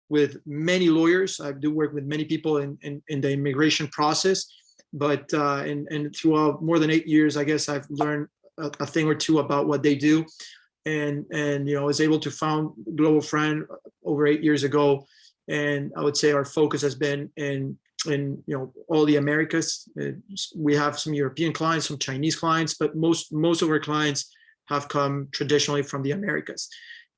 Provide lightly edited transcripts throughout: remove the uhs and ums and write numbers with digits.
with many lawyers. I do work with many people in the immigration process, but and throughout more than 8 years, I guess I've learned a thing or two about what they do, and you know, I was able to found Global Friend over 8 years ago, and I would say our focus has been in you know, all the Americas. We have some European clients, some Chinese clients, but most of our clients have come traditionally from the Americas.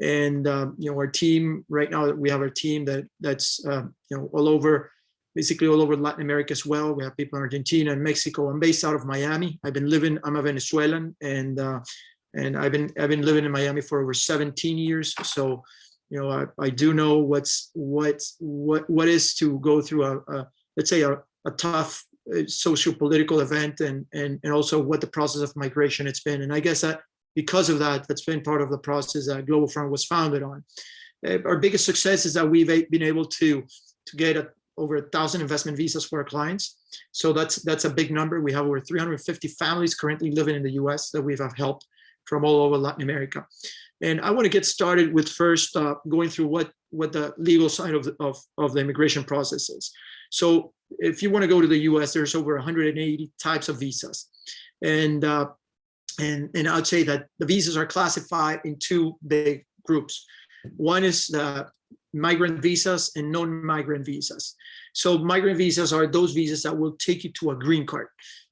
And you know, our team right now, we have a team that's you know, all over, basically all over Latin America as well. We have people in Argentina and Mexico. I'm based out of Miami. I'm a Venezuelan, and I've been living in Miami for over 17 years. So you know, I do know what is to go through let's say a tough socio-political event, and also what the process of migration it's been. And I guess that because of that, that's been part of the process that Global Front was founded on. Our biggest success is that we've been able to get over 1,000 investment visas for our clients. So that's a big number. We have over 350 families currently living in the US that we have helped from all over Latin America. And I want to get started with first going through what the legal side of the immigration process is. So if you want to go to the US, there's over 180 types of visas. And I'd say that the visas are classified in two big groups. One is the migrant visas and non-migrant visas. So migrant visas are those visas that will take you to a green card.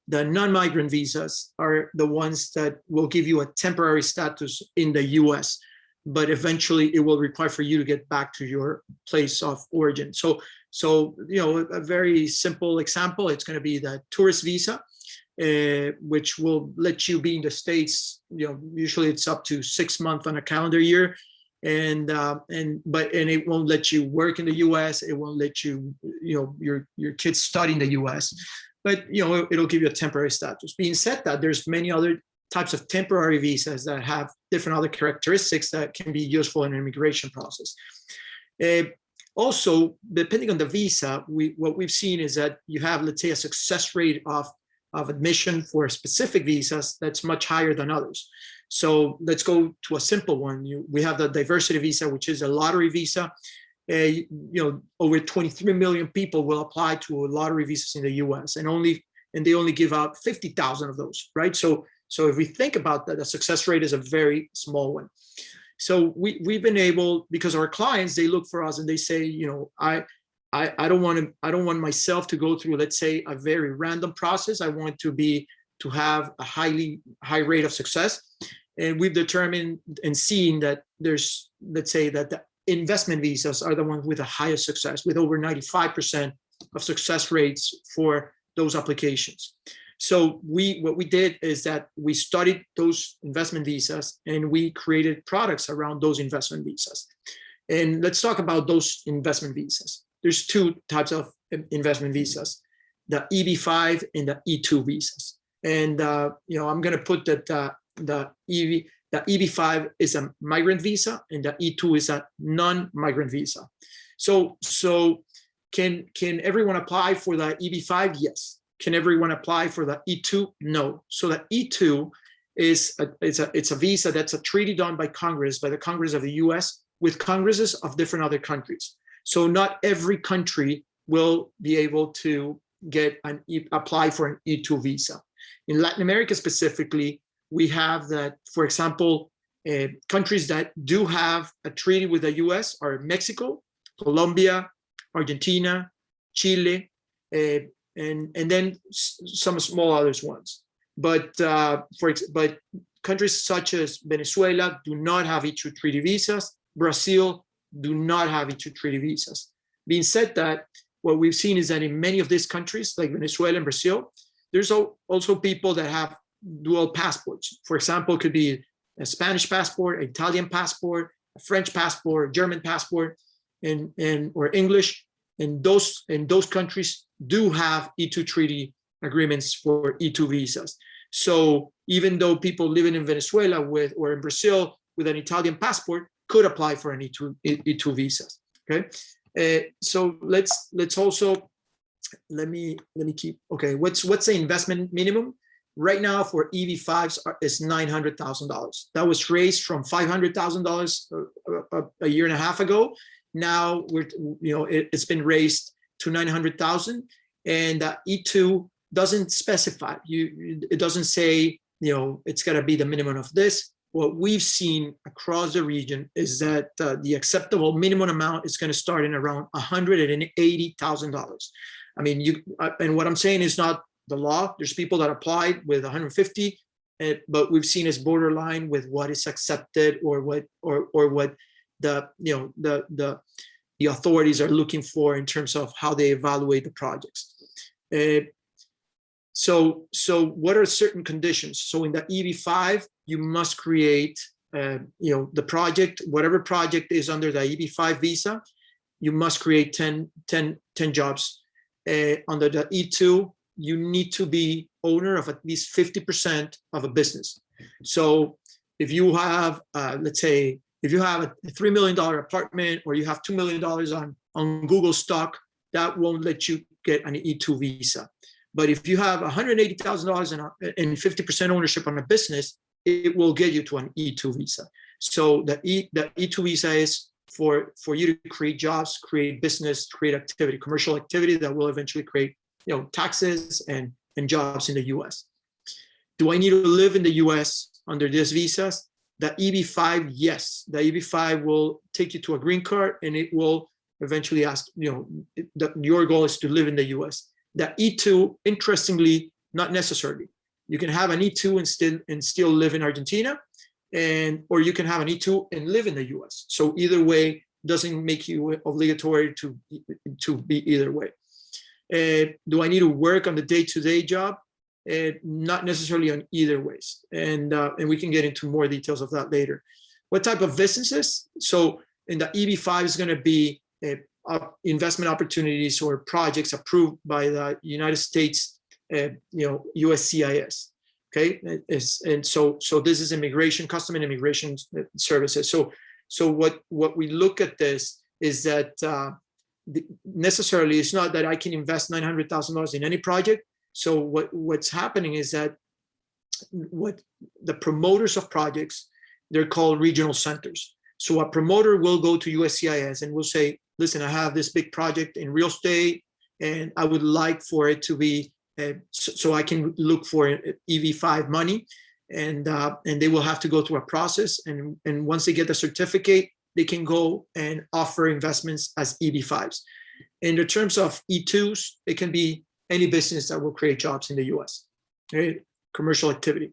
The non-migrant visas are the ones that will give you a temporary status in the US, but eventually it will require for you to get back to your place of origin. So you know, a very simple example, it's going to be the tourist visa, which will let you be in the States, you know, usually it's up to 6 months on a calendar year. And it won't let you work in the US. It won't let you, you know, your kids study in the US, but, you know, it'll give you a temporary status. Being said that, there's many other types of temporary visas that have different other characteristics that can be useful in an immigration process. Also, depending on the visa, what we've seen is that you have, let's say, a success rate of admission for specific visas that's much higher than others. So let's go to a simple one. We have the diversity visa, which is a lottery visa. You know, over 23 million people will apply to lottery visas in the US, and they only give out 50,000 of those, right? So if we think about that, the success rate is a very small one. So we've been able, because our clients, they look for us and they say, you know, I don't want myself to go through, let's say, a very random process. I want to have a high rate of success. And we've determined and seen that there's, let's say, that the investment visas are the ones with the highest success, with over 95% of success rates for those applications. So what we did is that we studied those investment visas and we created products around those investment visas. And let's talk about those investment visas. There's two types of investment visas, the EB5 and the E2 visas. And you know, I'm going to put that the EB5 is a migrant visa and the E2 is a non-migrant visa. So can everyone apply for the EB5? Yes. Can everyone apply for the E2? No. So the E2 it's a visa that's a treaty done by Congress, by the Congress of the US, with Congresses of different other countries. So not every country will be able to apply for an E2 visa. In Latin America specifically, we have that, for example, countries that do have a treaty with the US are Mexico, Colombia, Argentina, Chile, and then some small others ones. But but countries such as Venezuela do not have E2 treaty visas. Brazil do not have E2 treaty visas. Being said that, what we've seen is that in many of these countries, like Venezuela and Brazil, there's also people that have dual passports. For example, it could be a Spanish passport, an Italian passport, a French passport, a German passport, or English. And those countries do have E2 treaty agreements for E2 visas. So even though people living in Venezuela or in Brazil with an Italian passport could apply for an E2 visas. Okay, so let's also let me keep. Okay, what's the investment minimum right now for EB5s is $900,000. That was raised from $500,000 a year and a half ago. Now it's been raised to 900,000, and E2 doesn't specify. It doesn't say it's got to be the minimum of this. What we've seen across the region is that the acceptable minimum amount is going to start in around $180,000. I mean, and what I'm saying is not the law. There's people that applied with 150, but we've seen as borderline with what is accepted or what the authorities are looking for in terms of how they evaluate the projects. So what are certain conditions? So in the EB5, you must create, the project, whatever project is under the EB5 visa, you must create 10 jobs. Under the E2, you need to be owner of at least 50% of a business. So if you have, let's say, if you have a $3 million apartment or you have $2 million on Google stock, that won't let you get an E2 visa. But if you have $180,000 and 50% ownership on a business, it will get you to an E2 visa. So the E2 visa is for you to create jobs, create business, create activity, commercial activity that will eventually create taxes and jobs in the US. Do I need to live in the US under this visa? The EB5, yes. The EB5 will take you to a green card, and it will eventually ask, your goal is to live in the US. The E2, interestingly, not necessarily. You can have an E2 and still live in Argentina, or you can have an E2 and live in the US. So either way doesn't make you obligatory to be either way. Do I need to work on the day-to-day job? Not necessarily on either ways. And we can get into more details of that later. What type of businesses? So in the EB5 is going to be investment opportunities or projects approved by the United States, USCIS. Okay, and so this is immigration, custom and immigration services. So what we look at this is that necessarily it's not that I can invest $900,000 in any project. So what's happening is that what the promoters of projects, they're called regional centers. So a promoter will go to USCIS and will say, listen, I have this big project in real estate, and I would like for it to be, so I can look for EB5 money, and they will have to go through a process. And once they get the certificate, they can go and offer investments as EB5s. In the terms of E2s, it can be any business that will create jobs in the US, right? Commercial activity.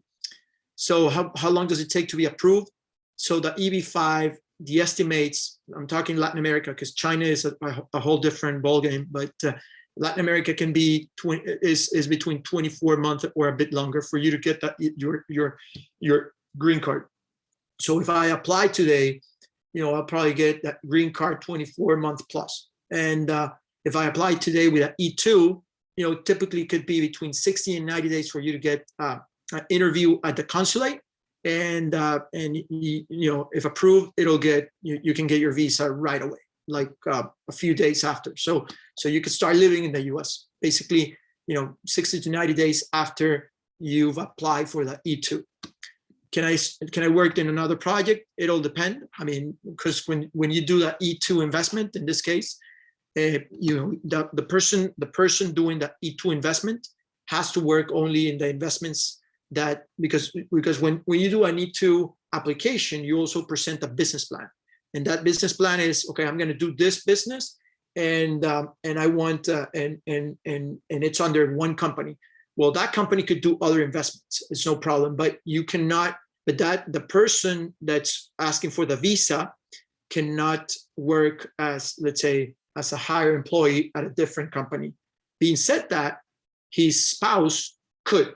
So how long does it take to be approved? So the EB5, the estimates, I'm talking Latin America because China is a whole different ballgame, but Latin America can be is between 24 months or a bit longer for you to get that your green card. So if I apply today, I'll probably get that green card 24 months plus. And if I apply today with an E2, typically it could be between 60 and 90 days for you to get an interview at the consulate. And if approved, it'll get you can get your visa right away, like a few days after. So you can start living in the US basically, 60 to 90 days after you've applied for the E2. Can I work in another project? It'll depend. I mean, because when you do the E2 investment, in this case, the person doing the E2 investment has to work only in the investments that, because when you do an E2 application, you also present a business plan, and that business plan is, okay, I'm going to do this business, and I want and it's under one company. Well, that company could do other investments. It's no problem, but you cannot. But the person that's asking for the visa cannot work as, let's say, as a higher employee at a different company. Being said that, his spouse could.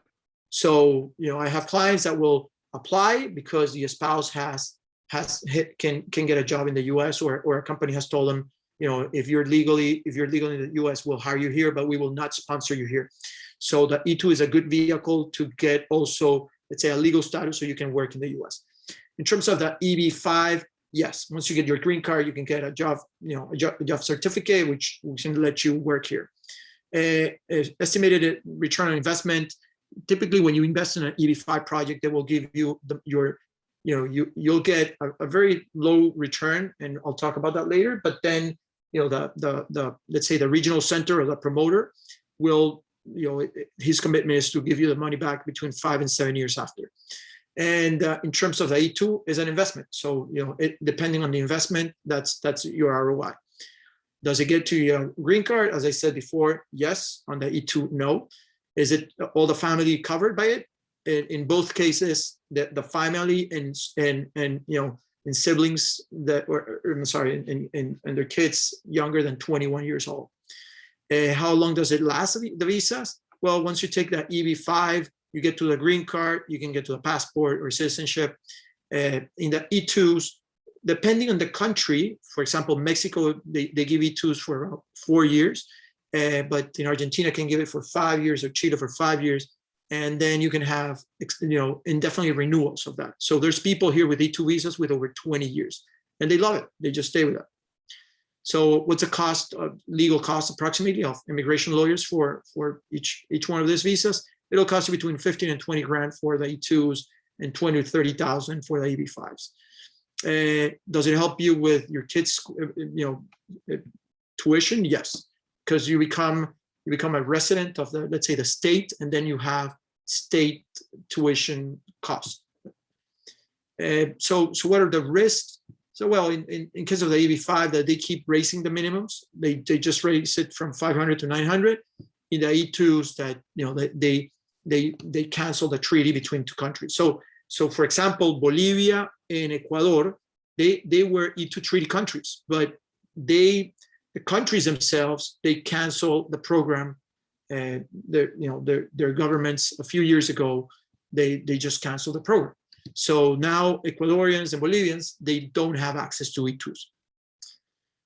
So, I have clients that will apply because the spouse can get a job in the US, or a company has told them, if you're legally in the US, we'll hire you here, but we will not sponsor you here. So the E2 is a good vehicle to get also, let's say, a legal status so you can work in the US. In terms of the EB5, yes, once you get your green card, you can get a job, a job certificate, which can let you work here. Estimated return on investment. Typically, when you invest in an EB5 project, they will give you you'll get a very low return, and I'll talk about that later. But then, the let's say the regional center or the promoter will, his commitment is to give you the money back between 5 and 7 years after. And in terms of the E2 is an investment. So, depending on the investment, that's your ROI. Does it get to your green card? As I said before, yes. On the E2, no. Is it all the family covered by it? In both cases, the family and siblings that, and their kids younger than 21 years old. How long does it last, the visas? Well, once you take that EB5, you get to the green card, you can get to the passport or citizenship. In the E2s, depending on the country, for example, Mexico, they give E2s for around 4 years, but in Argentina can give it for 5 years, or Chile for 5 years. And then you can have, indefinitely renewals of that. So there's people here with E2 visas with over 20 years, and they love it. They just stay with it. So what's the cost of legal cost approximately of immigration lawyers for each one of these visas? It'll cost you between 15 and 20 grand for the E2s and 20 to 30,000 for the EB5s. Does it help you with your kids' tuition? Yes, because you become a resident of the, let's say, the state, and then you have state tuition costs. So what are the risks? So, well, in case of the EB5, that they keep raising the minimums. They just raise it from 500 to 900. In the E2s, that they cancel the treaty between two countries. So for example, Bolivia and Ecuador, they were E2 treaty countries, but the countries themselves, they cancel the program. Their governments a few years ago, they just canceled the program. So now Ecuadorians and Bolivians, they don't have access to E2s.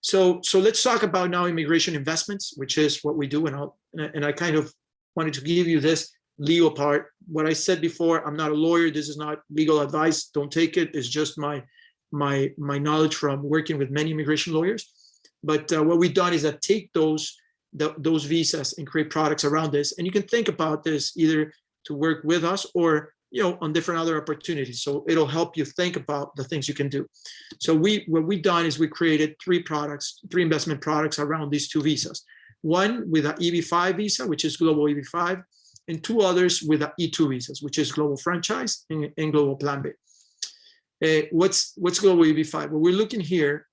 So let's talk about now immigration investments, which is what we do. And I kind of wanted to give you this legal part. What I said before, I'm not a lawyer. This is not legal advice. Don't take it. It's just my knowledge from working with many immigration lawyers. But what we've done is that take those visas and create products around this. And you can think about this either to work with us or on different other opportunities. So it'll help you think about the things you can do. So what we've done is we created three investment products around these two visas. One with an EB5 visa, which is global EB5, and two others with an E2 visas, which is global franchise and global plan B. What's global EB5? What we're looking here,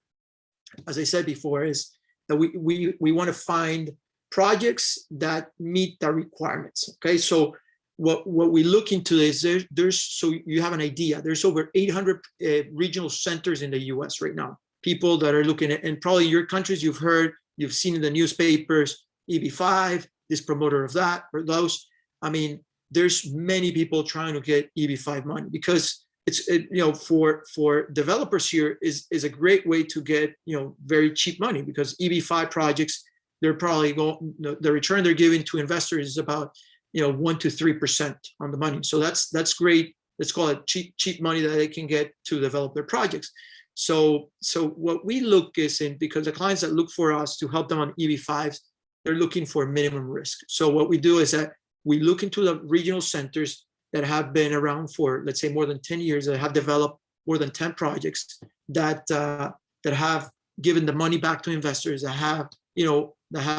as I said before, is that we want to find projects that meet the requirements. Okay, so what we look into is there's so you have an idea. There's over 800 regional centers in the U.S. right now. People that are looking at, and probably your countries you've seen in the newspapers, EB5, this promoter of that or those. I mean, there's many people trying to get EB5 money because for developers here is a great way to get very cheap money, because EB5 projects, they're probably the return they're giving to investors is about 1 to 3% on the money. So that's great. Let's call it cheap money that they can get to develop their projects. So what we look is because the clients that look for us to help them on EB5s, they're looking for minimum risk. So what we do is that we look into the regional centers that have been around for, let's say, more than 10 years, that have developed more than 10 projects, that have given the money back to investors, that have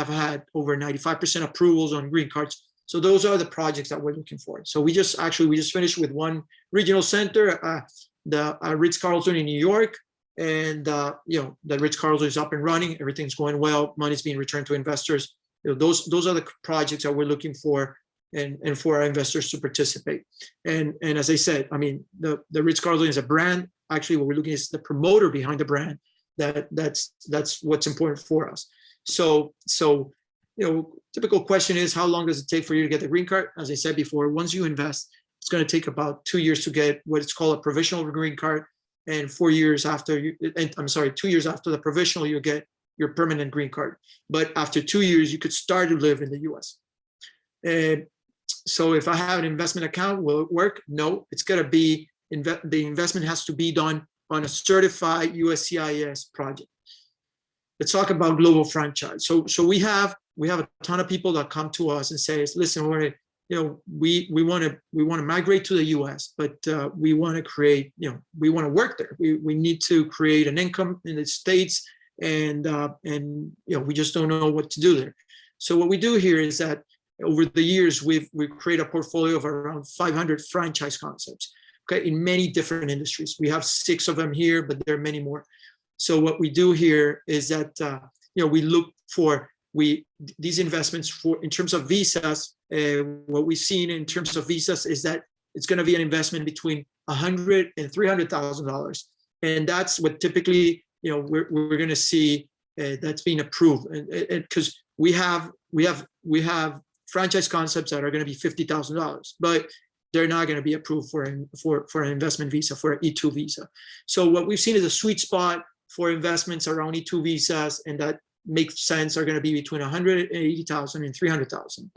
had over 95% approvals on green cards. So those are the projects that we're looking for. So we just finished with one regional center, the Ritz-Carlton in New York, and the Ritz-Carlton is up and running. Everything's going well. Money's being returned to investors. Those are the projects that we're looking for, and for our investors to participate. And as I said, I mean, the Ritz-Carlton is a brand. Actually, what we're looking at is the promoter behind the brand. That's what's important for us. So typical question is, how long does it take for you to get the green card? As I said before, once you invest, it's going to take about 2 years to get what's called a provisional green card, and 2 years after the provisional, you get your permanent green card. But after 2 years, you could start to live in the U.S. So if I have an investment account, will it work? No, it's going to be, the investment has to be done on a certified USCIS project. Let's talk about global franchise. So we have a ton of people that come to us and say, listen, we want to migrate to the U.S., but we want to create, we want to work there. We need to create an income in the States, and we just don't know what to do there. So what we do here is that over the years, we've created a portfolio of around 500 franchise concepts, okay, in many different industries. We have 6 of them here, but there are many more. So what we do here is that we look for these investments for, in terms of visas. What we've seen in terms of visas is that it's going to be an investment between $100,000 and $300,000, and that's what typically we're going to see that's being approved. And because we have franchise concepts that are going to be $50,000, but they're not going to be approved for an investment visa, for an E2 visa. So what we've seen is a sweet spot for investments around E2 visas, and that makes sense, are going to be between $180,000 and $300,000.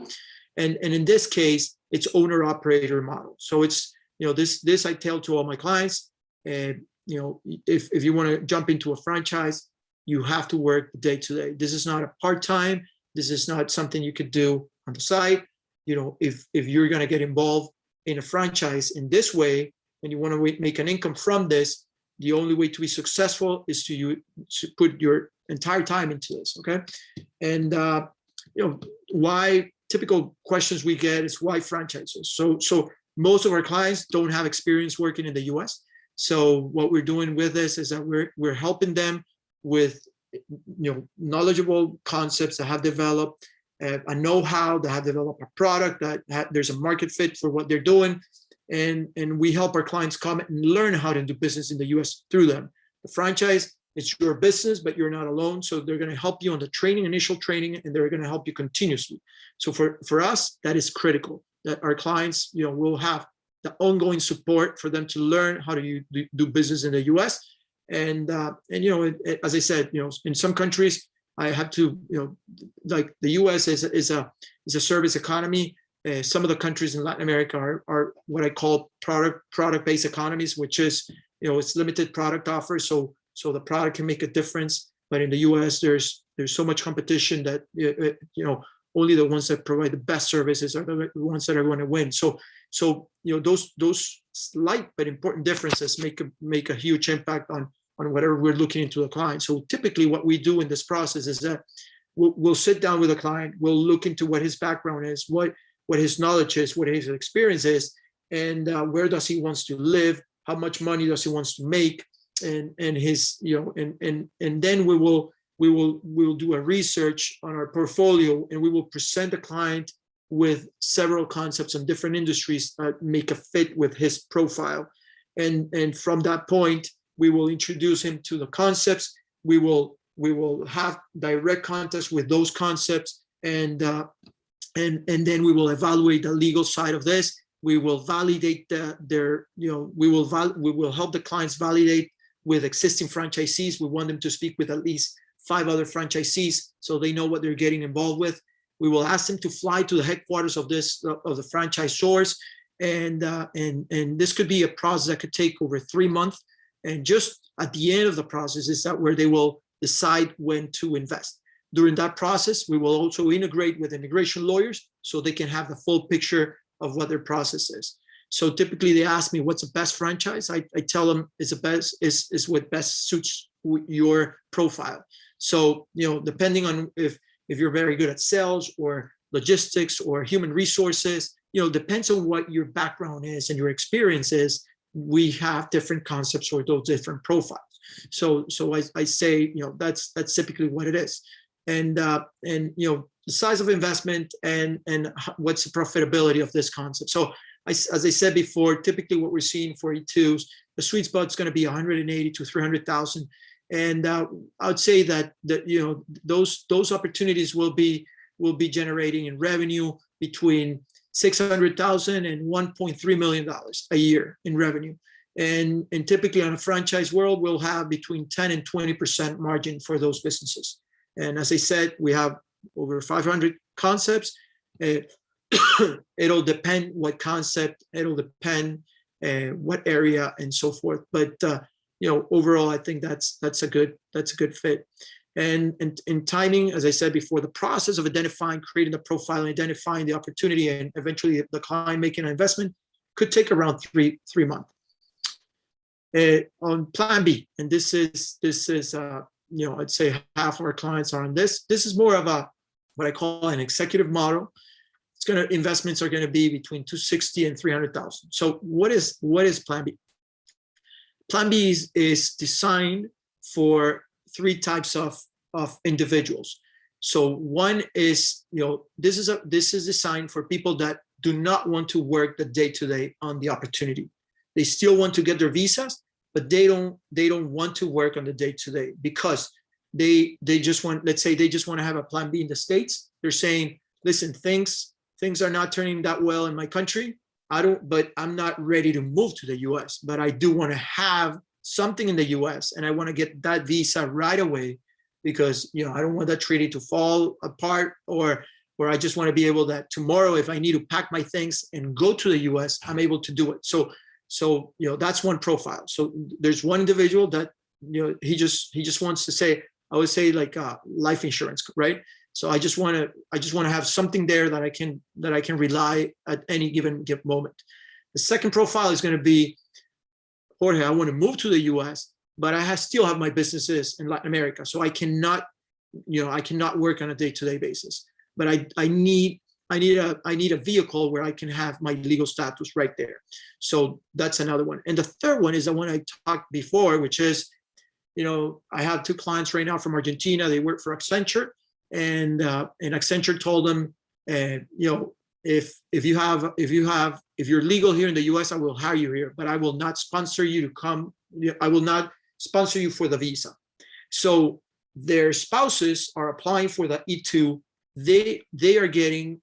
And in this case, it's owner-operator model. So it's, this I tell to all my clients, if you want to jump into a franchise, you have to work day to day. This is not a part-time. This is not something you could do on the side. If you're going to get involved in a franchise in this way, and you want to make an income from this, the only way to be successful is to put your entire time into this, okay? And why typical questions we get is why franchises? So most of our clients don't have experience working in the US. So what we're doing with this is that we're helping them with knowledgeable concepts that have developed a know-how, that have developed a product, that there's a market fit for what they're doing. And we help our clients come and learn how to do business in the US through them. The franchise, it's your business, but you're not alone. So they're going to help you on the training, initial training, and they're going to help you continuously. So for us, that is critical, that our clients, will have the ongoing support for them to learn how to do business in the US. And as I said, in some countries, I have to, like the US is a service economy. Some of the countries in Latin America are what I call product-based economies, which is, it's limited product offers. So the product can make a difference. But in the US, there's so much competition that, only the ones that provide the best services are the ones that are going to win. So those slight but important differences make a huge impact on whatever we're looking into the client. So typically what we do in this process is that we'll sit down with a client, we'll look into what his background is, what his knowledge is, what his experience is, and where does he wants to live, how much money does he wants to make, and his, and then we will do a research on our portfolio, and we will present the client with several concepts in different industries that make a fit with his profile. And from that point, we will introduce him to the concepts. We will have direct contact with those concepts, and then we will evaluate the legal side of this. We will validate we will help the clients validate with existing franchisees. We want them to speak with at least 5 other franchisees so they know what they're getting involved with. We will ask them to fly to the headquarters of the franchisors, and this could be a process that could take over 3 months. And just at the end of the process is that where they will decide when to invest. During that process, we will also integrate with immigration lawyers so they can have the full picture of what their process is. So typically they ask me, what's the best franchise? I tell them is what best suits your profile. So, depending on if you're very good at sales or logistics or human resources, depends on what your background is and your experience is. We have different concepts for those different profiles. So I say, that's typically what it is. And the size of investment and what's the profitability of this concept. So as I said before, typically what we're seeing for E2s, the sweet spot is going to be 180 to 300,000. And I would say that those opportunities will be generating in revenue between $600,000 and $1.3 million a year in revenue. And typically on a franchise world, we'll have between 10 and 20% margin for those businesses. And as I said, we have over 500 concepts. It'll depend what concept, it'll depend what area and so forth. But overall, I think that's a good fit. And timing, as I said before, the process of identifying, creating the profile, identifying the opportunity, and eventually the client making an investment could take around three months. On Plan B, and this is I'd say half of our clients are on this. This is more of a what I call an executive model. Investments are going to be between 260 and 300,000. So what is Plan B? Plan B is designed for three types of individuals. So one is, this is designed for people that do not want to work the day-to-day on the opportunity. They still want to get their visas, but they don't want to work on the day-to-day because they just want, let's say they just want to have a Plan B in the States. They're saying, listen, things are not turning that well in my country. But I'm not ready to move to the US, but I do want to have something in the US and I want to get that visa right away because, I don't want that treaty to fall apart, or I just want to be able that tomorrow, if I need to pack my things and go to the US, I'm able to do it. So that's one profile. So there's one individual that, he just wants to say, I would say like life insurance, right? So I just want to have something there that I can rely at any given moment. The second profile is going to be, Jorge, I want to move to the US, but I still have my businesses in Latin America, so I cannot work on a day-to-day basis. But I need a vehicle where I can have my legal status right there. So that's another one. And the third one is the one I talked before, which is, I have two clients right now from Argentina. They work for Accenture. And Accenture told them, if you're legal here in the US, I will hire you here, but I will not sponsor you to come. I will not sponsor you for the visa. So their spouses are applying for the E2. They are getting,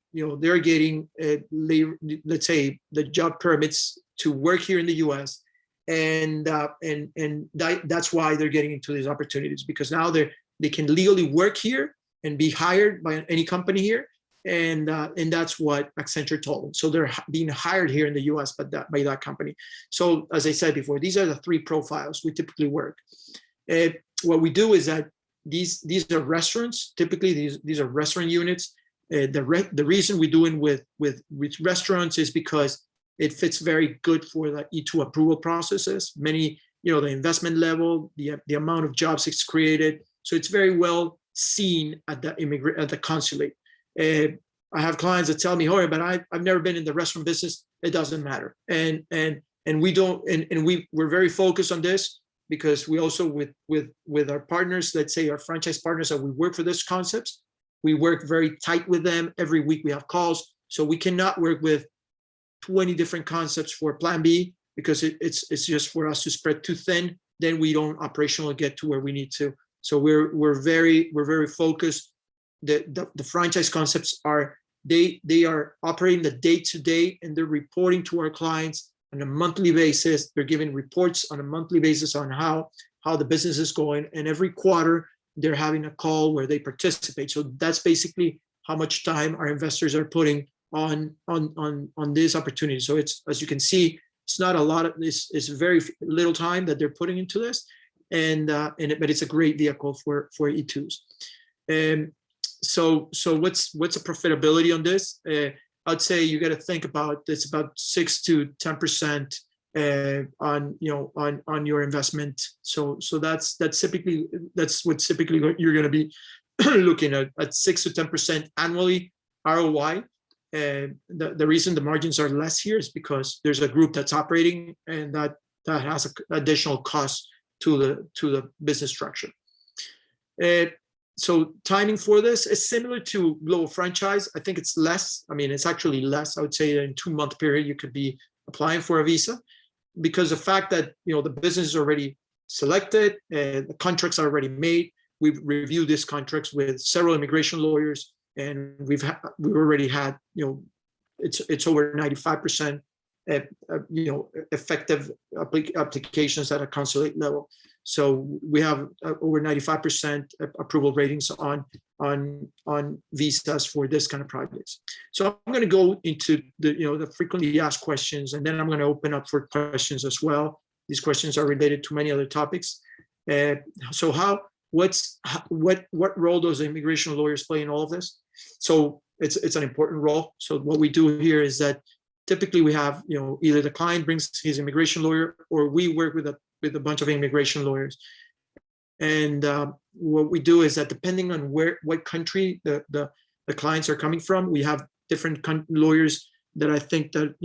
let's say the job permits to work here in the US, and that's why they're getting into these opportunities, because now they can legally work here and be hired by any company here, and that's what Accenture told them. So they're being hired here in the US by that company. So as I said before, these are the three profiles we typically work. What we do is that these are restaurants. Typically, these are restaurant units. The reason we're doing with restaurants is because it fits very good for the E2 approval processes. Many, the investment level, the amount of jobs it's created. So it's very well seen at the consulate. I have clients that tell me, Jorge, but I've never been in the restaurant business. It doesn't matter. And we don't, and we're very focused on this because we also with our partners, let's say our franchise partners that we work for these concepts, we work very tight with them. Every week we have calls. So we cannot work with 20 different concepts for Plan B because it's just for us to spread too thin. Then we don't operationally get to where we need to. So we're very focused. The franchise concepts are they are operating the day-to-day, and they're reporting to our clients on a monthly basis. They're giving reports on a monthly basis on how the business is going, and every quarter they're having a call where they participate. So that's basically how much time our investors are putting on this opportunity. So it's, as you can see, it's not a lot of this. It's very little time that they're putting into this. But it's a great vehicle for E2s. So what's the profitability on this? I'd say you got to think about it's about 6 to 10% on your investment. So that's what typically you're going to be looking at 6 to 10% annually ROI. The reason the margins are less here is because there's a group that's operating, and that has an additional cost to the business structure. So timing for this is similar to global franchise. I think it's less. I mean, it's actually less. I would say in a 2-month period, you could be applying for a visa, because the fact that the business is already selected, the contracts are already made. We've reviewed these contracts with several immigration lawyers, and we've already had it's over 95%. Effective applications at a consulate level. So we have over 95% approval ratings on visas for this kind of projects. So I'm going to go into the frequently asked questions, and then I'm going to open up for questions as well. These questions are related to many other topics. So what role does the immigration lawyers play in all of this? So it's an important role. So what we do here is that typically we have, either the client brings his immigration lawyer, or we work with a bunch of immigration lawyers. And what we do is that depending on what country the clients are coming from, we have different lawyers that I think that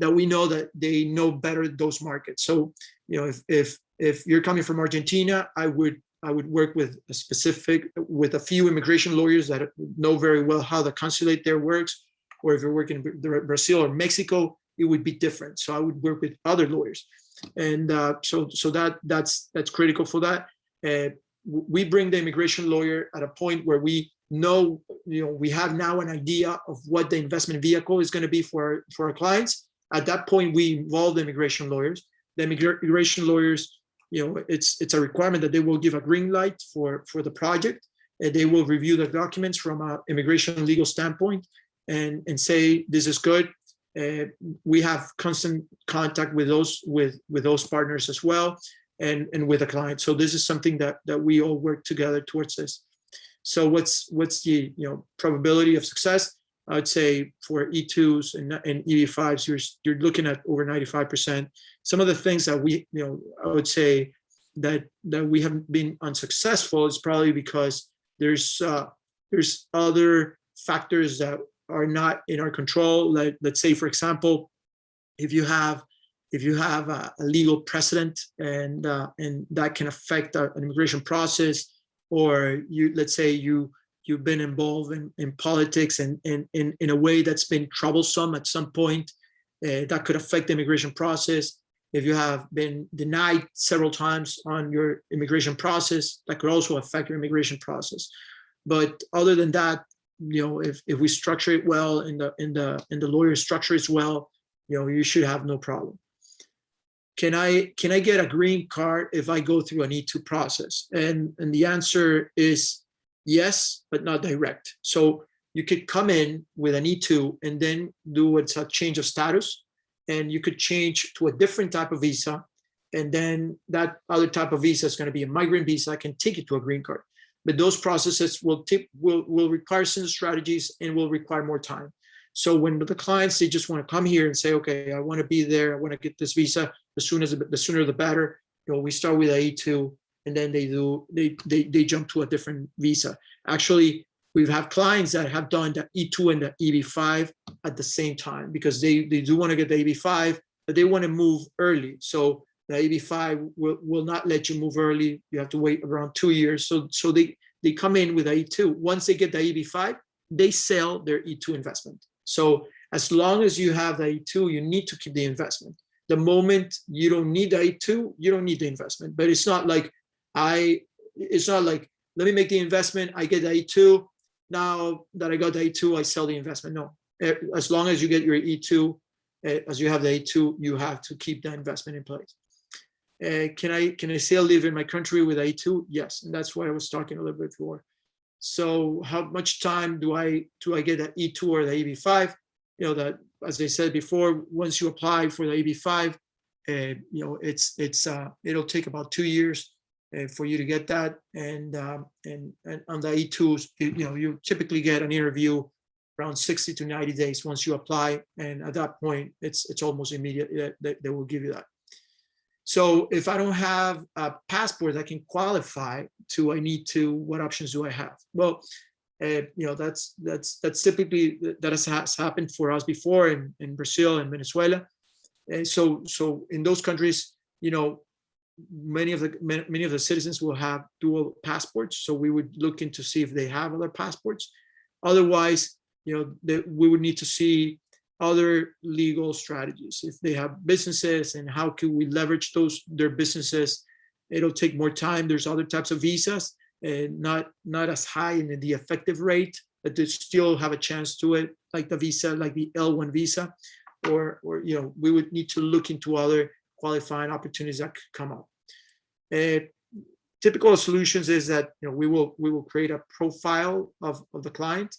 that we know that they know better those markets. So if you're coming from Argentina, I would work with a few immigration lawyers that know very well how the consulate there works. Or if you're working in Brazil or Mexico, it would be different. So I would work with other lawyers, and so that's critical for that. We bring the immigration lawyer at a point where we know, we have now an idea of what the investment vehicle is going to be for our clients. At that point, we involve the immigration lawyers. The immigration lawyers, it's a requirement that they will give a green light for the project, and they will review the documents from an immigration legal standpoint and say this is good. We have constant contact with those partners as well, and with the client. So this is something that we all work together towards this. So what's the probability of success? I would say for E2s and EB5s, you're looking at over 95%. Some of the things that I would say that we have been unsuccessful is probably because there's other factors that are not in our control. Like, let's say, for example, if you have a legal precedent and that can affect an immigration process, or let's say you've been involved in politics and in a way that's been troublesome at some point, that could affect the immigration process. If you have been denied several times on your immigration process, that could also affect your immigration process. But other than that, if we structure it well and the lawyer structure it well, you should have no problem. Can I get a green card if I go through an E2 process? And the answer is yes, but not direct. So you could come in with an E2 and then do what's a change of status, and you could change to a different type of visa, and then that other type of visa is going to be a migrant visa. I can take you to a green card. But those processes will require some strategies and will require more time. So when the clients, they just want to come here and say, okay, I want to be there, I want to get this visa, the sooner the better. We start with a E2, and then they jump to a different visa. Actually, we've had clients that have done the E2 and the EB5 at the same time, because they do want to get the EB5, but they want to move early. So the EB5 will not let you move early. You have to wait around 2 years. So they come in with a E2. Once they get the EB5, they sell their E2 investment. So as long as you have the E2, you need to keep the investment. The moment you don't need the E2, you don't need the investment. But it's not like let me make the investment, I get the E2. Now that I got the E2, I sell the investment. No, as long as you get your E2, as you have the E2, you have to keep the investment in place. Can I still live in my country with A2? Yes, and that's what I was talking a little bit before. So how much time do I get the E2 or the EB5? That, as I said before, once you apply for the EB5, it'll take about 2 years for you to get that, and on the E2s, you typically get an interview around 60 to 90 days once you apply, and at that point, it's almost immediate that they will give you that. So if I don't have a passport that can qualify to I need to, what options do I have? Well, that's typically, that has happened for us before in Brazil and Venezuela. And so in those countries, many of the citizens will have dual passports. So we would look into see if they have other passports. Otherwise, we would need to see other legal strategies. If they have businesses, and how can we leverage their businesses? It'll take more time. There's other types of visas, not as high in the effective rate, but they still have a chance to it, like the visa, like the L1 visa, or we would need to look into other qualifying opportunities that could come up. Typical solutions is that we will create a profile of the client,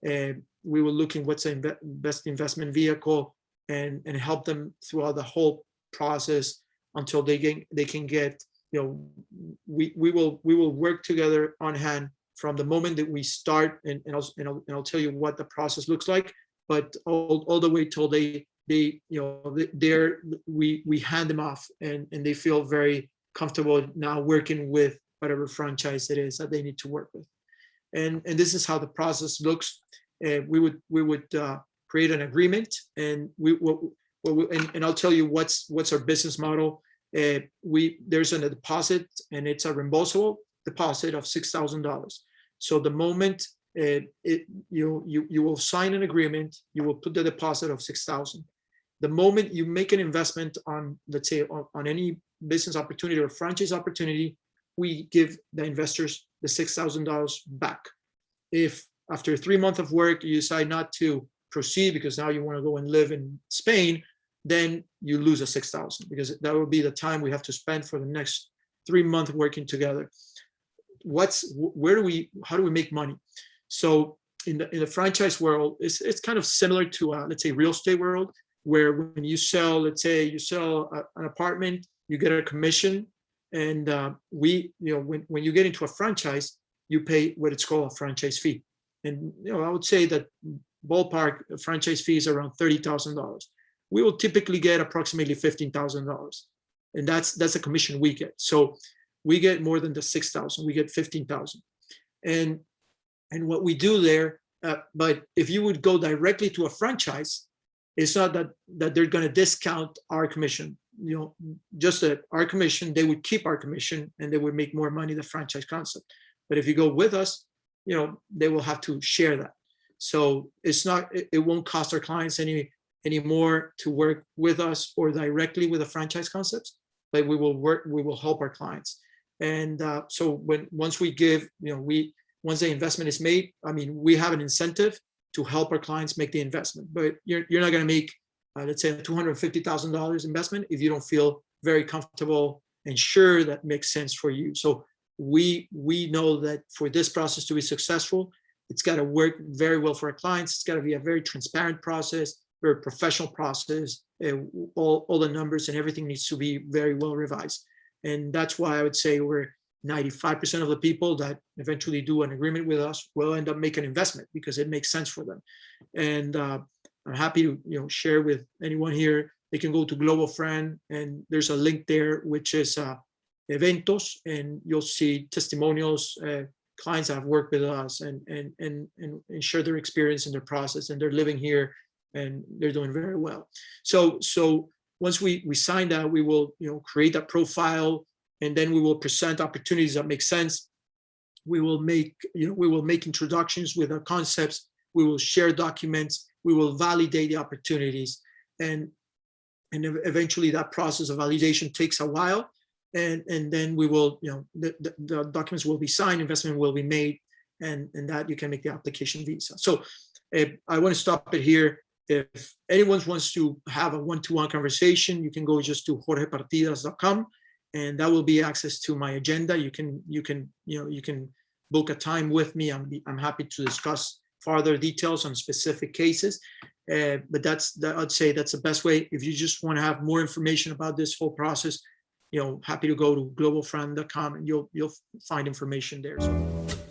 and we will look in what's the best investment vehicle, and help them throughout the whole process until they can get we will work together on hand from the moment that we start, and I'll tell you what the process looks like, but all the way till we hand them off, and they feel very comfortable now working with whatever franchise it is that they need to work with. And this is how the process looks. We would create an agreement, and and I'll tell you what's our business model. There's a deposit, and it's a reimbursable deposit of $6,000. So the moment you will sign an agreement, you will put the deposit of $6,000. The moment you make an investment on, let's say, on any business opportunity or franchise opportunity, we give the investors the $6,000 back. If after 3 months of work you decide not to proceed because now you want to go and live in Spain, then you lose a $6,000, because that will be the time we have to spend for the next 3 months working together. How do we make money? So in the franchise world, it's kind of similar to let's say real estate world, where when you sell, let's say you sell an apartment, you get a commission, and when you get into a franchise, you pay what it's called a franchise fee. And I would say that ballpark franchise fee is around $30,000. We will typically get approximately $15,000, and that's a commission we get. So we get more than the $6,000. We get $15,000, and what we do there. But if you would go directly to a franchise, it's not that they're going to discount our commission. Just that our commission, they would keep our commission, and they would make more money, the franchise concept. But if you go with us, they will have to share that. So it won't cost our clients any more to work with us or directly with the franchise concepts, but we will help our clients. And so once the investment is made, we have an incentive to help our clients make the investment, but you're not going to make, let's say, a $250,000 investment if you don't feel very comfortable and sure that makes sense for you. So we know that for this process to be successful, it's got to work very well for our clients. It's got to be a very transparent process, very professional process. All the numbers and everything needs to be very well revised. And that's why I would say we're 95% of the people that eventually do an agreement with us will end up making an investment because it makes sense for them. And I'm happy to share with anyone here. They can go to Global Friend, and there's a link there which is eventos, and you'll see testimonials, clients that have worked with us and share their experience in their process, and they're living here and they're doing very well. So once we sign that, we will create that profile, and then we will present opportunities that make sense. We will make introductions with our concepts. We will share documents. We will validate the opportunities, and eventually that process of validation takes a while. And then we will, the documents will be signed, investment will be made, and that you can make the application visa. So I want to stop it here. If anyone wants to have a one-to-one conversation, you can go just to jorgepartidas.com, and that will be access to my agenda. You can book a time with me. I'm happy to discuss further details on specific cases. But I'd say that's the best way. If you just want to have more information about this whole process, happy to go to globalfriend.com, and you'll find information there. So.